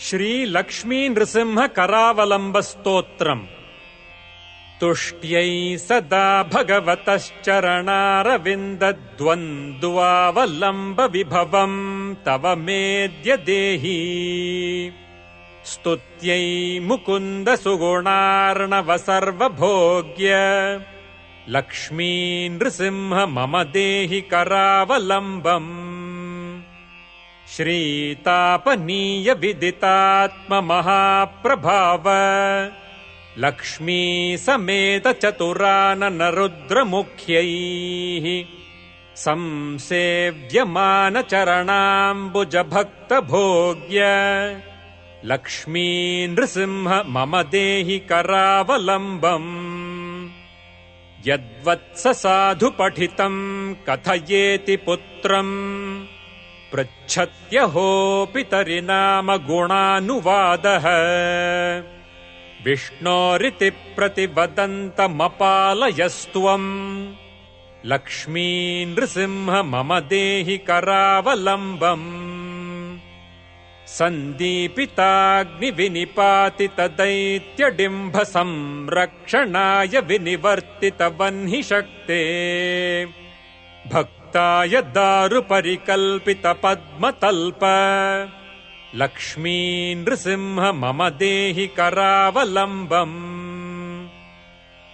ಶ್ರೀ ಲಕ್ಷ್ಮೀ ನೃಸಿಂಹ ಕರಾವಲಂಬ ಸ್ತೋತ್ರಂ. ತುಷ್ಟ್ಯೈ ಸದಾ ಭಗವತಶ್ಚರಣಾರವಿಂದ ದ್ವಂದ್ವಾವಲಂಬ ವಿಭವಂ ತವ ಮೇದ್ಯ ದೇಹಿ. ಸ್ತುತ್ಯೈ ಮುಕುಂದ ಸುಗುಣಾರ್ಣವ ಸರ್ವಭೋಗ್ಯ ಲಕ್ಷ್ಮೀ ನೃಸಿಂಹ ಮಮ ದೇಹಿ ಕರಾವಲಂಬಂ. ಶ್ರೀತಾಪನೀಯ ವಿದಿತಾತ್ಮ ಮಹಾಪ್ರಭಾವ ಲಕ್ಷ್ಮೀ ಸಮೇತ ಚತುರಾನನ ರುದ್ರಮುಖ್ಯೈಃ ಸಂಸೇವ್ಯಮಾನ ಚರಣಾಂಬುಜ ಭಕ್ತ ಭೋಗ್ಯ ಲಕ್ಷ್ಮೀ ನೃಸಿಂಹ ಮಮ ದೇಹಿ ಕರಾವಲಂಬಂ. ಯದ್ವತ್ಸ ಸಾಧು ಪಠಿತಂ ಕಥಯೇತಿ ಪುತ್ರಂ ಪೃಚ್ಛತ್ಯಹೋ ಪಿತರಿನಾಮ ಗುಣಾನುವಾದಃ. ವಿಷ್ಣೋರಿತಿ ಪ್ರತಿವದಂತಮಪಾಲಯಸ್ತ್ವಂ ಲಕ್ಷ್ಮೀ ನೃಸಿಂಹ ಮಮ ದೇಹಿ ಕರಾವಲಂಬಂ. ಸಂದೀಪಿತಾಗ್ನಿ ವಿನಿಪಾತಿತ ದೈತ್ಯಡಿಂಬ ಸಂರಕ್ಷಣಾಯ ವಿನಿವರ್ತಿತ ವನ್ಹಿ ಶಕ್ತೆ ಭಕ್ತಾಯ ದಾರು ಪರಿಕಲ್ಪಿತ ಪದ್ಮತಲ್ಪ ಲಕ್ಷ್ಮೀ ನೃಸಿಂಹ ಮಮ ದೇಹಿ ಕರಾವಲಂಬಂ.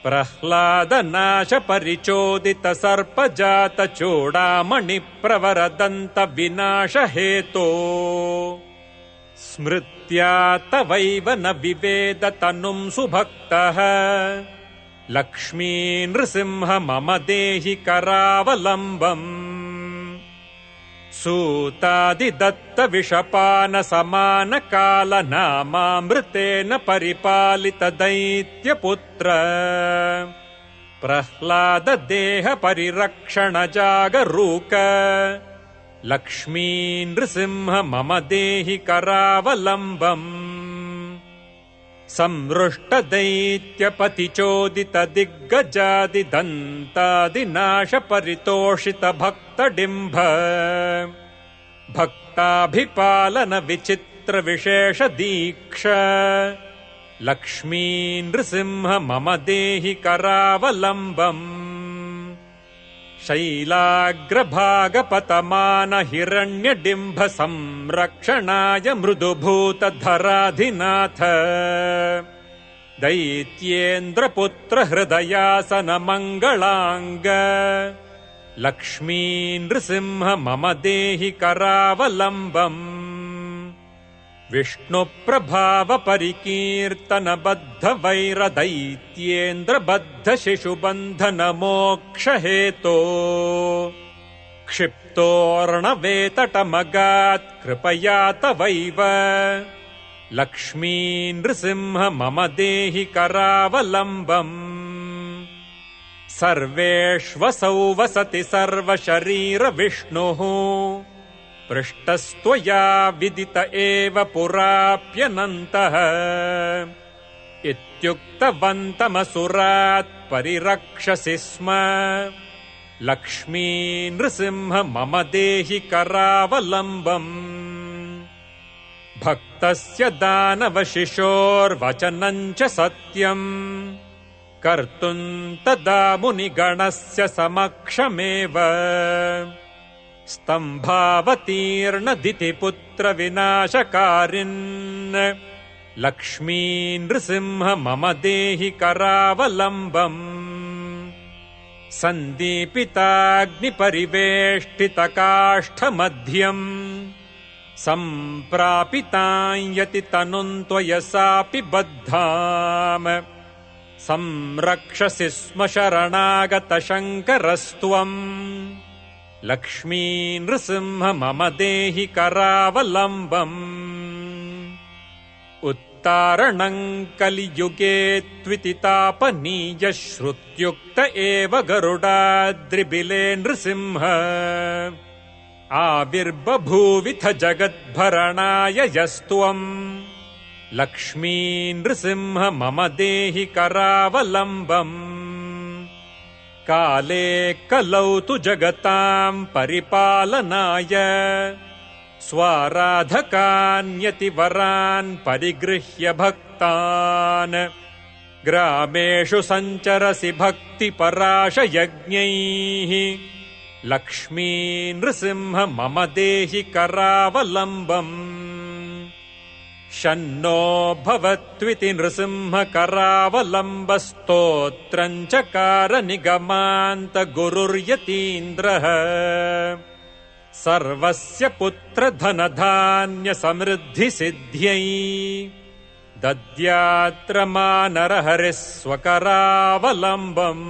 ಪ್ರಹ್ಲಾದ ನಾಶ ಪರಿಚೋದಿತ ಸರ್ಪಜಾತ ಚೂಡಾಮಣಿ ಪ್ರವರದಂತ ವಿನಾಶ ಹೇತೋ ಸ್ಮೃತ್ಯಾ ತವೈವ ನ ವಿವೇದ ತನುಂ ಸುಭಕ್ತಃ ಲಕ್ಷ್ಮೀ ನೃಸಿಂಹ ಮಮ ದೇಹಿ ಕರಾವಲಂಬಂ. ಸೂತಾದಿ ದತ್ತ ವಿಷಪಾನ ಸಮಾನ ಕಾಲ ನಾಮಾಮೃತೇನ ಪರಿಪಾಲಿತ ದೈತ್ಯ ಪುತ್ರ ಪ್ರಹ್ಲಾದ ದೇಹ ಪರಿರಕ್ಷಣ ಜಾಗರೂಕ ಲಕ್ಷ್ಮೀ ನೃಸಿಂಹ ಮಮ ದೇಹಿ ಕರಾವಲಂಬಂ. ಸಂವೃಷ್ಟ ದೈತ್ಯ ಪತಿಚೋದಿತ ದಿಗ್ಗಜಾದಿ ದಂತಾದಿ ನಾಶ ಪರಿತೋಷಿತ ಭಕ್ತಡಿಂಬ ಭಕ್ತಾಭಿಪಾಲನ ವಿಚಿತ್ರ ವಿಶೇಷ ದೀಕ್ಷ ಲಕ್ಷ್ಮೀ ನೃಸಿಂಹ ಮಮ ದೇಹಿ ಕರಾವಲಂಬಂ. ಶೈಲಾಗ್ರಭಾಗಪತಮಾನ ಹಿರಣ್ಯಡಿಂಬ ಸಂರಕ್ಷಣಾಯ ಮೃದುಭೂತ ಧರಾಧಿನಾಥ ದೈತ್ಯೇಂದ್ರ ಪುತ್ರ ಹೃದಯಾಸನ ಮಂಗಳಾಂಗ ಲಕ್ಷ್ಮೀ ನೃಸಿಂಹ ಮಮ ದೇಹಿ ಕರಾವಲಂಬಂ. ವಿಷ್ಣು ಪ್ರಭಾವ ಪರಿಕೀರ್ತನ ಬದ್ಧ ವೈರ ದೈತ್ಯೇಂದ್ರ ಬದ್ಧ ಶಿಶು ಬಂಧನ ಮೋಕ್ಷ ಹೇತೋ ಕ್ಷಿಪ್ತೋರ್ಣವೇತಟಮಗಾತ್ ಕೃಪಯಾ ತವೈವ ಲಕ್ಷ್ಮೀ ನೃಸಿಂಹ ಮಮ ದೇಹಿ ಕರಾವಲಂಬಂ. ಸರ್ವೇಷ್ವಸೌ ವಸತಿ ಸರ್ವಶರೀರ ವಿಷ್ಣುಃ ಪೃಷ್ಟಸ್ತ್ವಯಾ ವಿದಿತ ಏವ ಪುರಾಪ್ಯನಂತಃ ಇತ್ಯುಕ್ತವಂತಮಸುರಾತ್ ಪರಿರಕ್ಷಸಿ ಸ್ಮ ಲಕ್ಷ್ಮೀ ನೃಸಿಂಹ ಮಮ ದೇಹಿ ಕರಾವಲಂಬಂ. ಭಕ್ತಸ್ಯ ದಾನವಶಿಶೋರ್ವಚನಂ ಚ ಸತ್ಯಂ ಕರ್ತುಂ ತದಾ ಮುನಿಗಣಸ್ಯ ಸಮಕ್ಷಮೇವ ಸ್ತಂಭಾವತೀರ್ಣ ದಿತಿಪುತ್ರ ವಿನಾಶಕಾರಿನ್ ಲಕ್ಷ್ಮೀ ನೃಸಿಂಹ ಮಮ ದೇಹಿ ಕರಾವಲಂಬಂ. ಸಂದೀಪಿತಾಗ್ನಿ ಪರಿವೇಷ್ಟಿತ ಕಾಷ್ಠ ಮಧ್ಯಂ ಸಂಪ್ರಾಪಿತಾಯತಿ ತನುಂ ತ್ವಯಸಾಪಿ ಬದ್ಧಾಂ ಸಂರಕ್ಷಸಿ ಸ್ಮ ಶರಣಾಗತ ಶಂಕರಸ್ತ್ವಂ ಲಕ್ಷ್ಮೀ ನೃಸಿಂಹ ಮಮ ದೇಹಿ ಕರಾವಲಂಬಂ. ಉತ್ತಾರಣಂ ಕಲಿಯುಗೇ ತ್ವಿತಿತಾಪನೀಯ ಶ್ರುತ್ಯುಕ್ತ ಏವ ಗರುಡಾದ್ರಿಬಿಲೆ ನೃಸಿಂಹ ಆವಿರ್ಬಭೂವಿಥ ಜಗದ್ಭರಣಾಯ ಯಸ್ತ್ವಂ ಲಕ್ಷ್ಮೀ ನೃಸಿಂಹ ಮಮ ದೇಹಿ ಕರಾವಲಂಬಂ. ಕಾಲೇ ಕಲೌ ತು ಜಗತಾಂ ಪರಿಪಾಲನಾಯ स्वाराधकान्यतिवरान् परिगृह्य भक्तान् ग्रामेषु सञ्चरसि भक्तिपराशयज्ञैः लक्ष्मी नृसिंह मम देहि करावलम्बम् शन्नो भवत्विति नृसिंह करावलम्बस्तोत्रम् चकार निगमान्त गुरुर्यतीन्द्रः सर्वस्य पुत्रधनधान्य समृद्धिसिद्ध्यै दद्यात्र मानरहरिः स्वकरावलम्बम्।